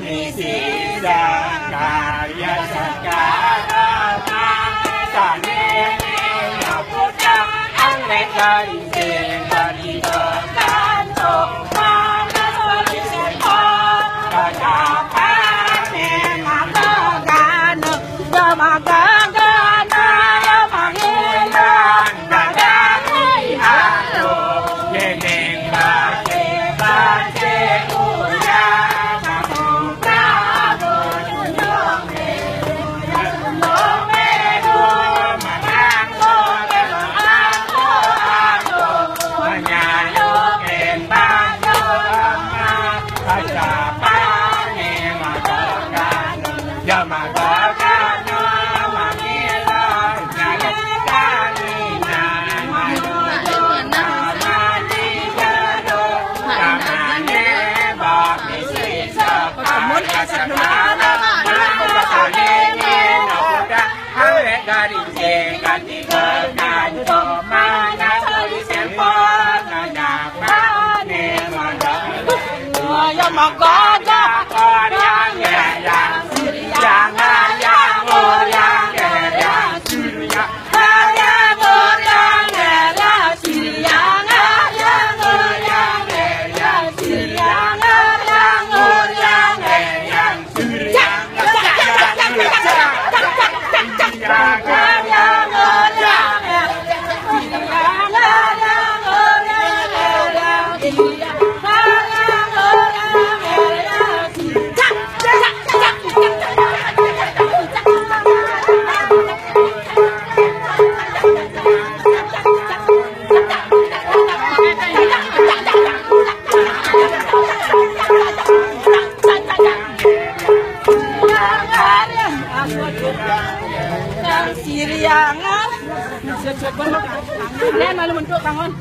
มีสีดากายสกาสามีเราพุทธะอันเล็กใหญ่เสียงบริโภคการตกมาและบริเสธพอกระจาพาเนมาเกิดกันเดินมาเกิดกันเดินมาเงินกันกันกันอาโลเย็นเองบาเจ็บบาเจ็บอุยามาบุกนาบุญโยมเอ๋โยมเอ๋ดูมานั่งโตเดินมาโตอาโตมาญาโยเอ็นบาโยมาพระเจ้าปาเนมาเกิดกันอย่ามาเกิดกันมาเมียลอยนาเล็กาลีนามาโยนามาดีเจโดนามาเนบอกมีสิสักขมุนอาสนานามาบุกตาเนเนนบุตระฮังเลกาดิเจกันที่เกิดกันโตมานาสลิเซมปอนาญาปาเนมาเกิดอย่ามาเกิดกันยังแย่ยังยังยังโอยังแย่ยังชื่อยังยังโอยังแย่ยังชื่อยังยังโอยังแย่ยังชื่อยังยังโอยังแย่ยังชื่อยังยังSiriangan, secepatnya. Ini malu mentuk bangun.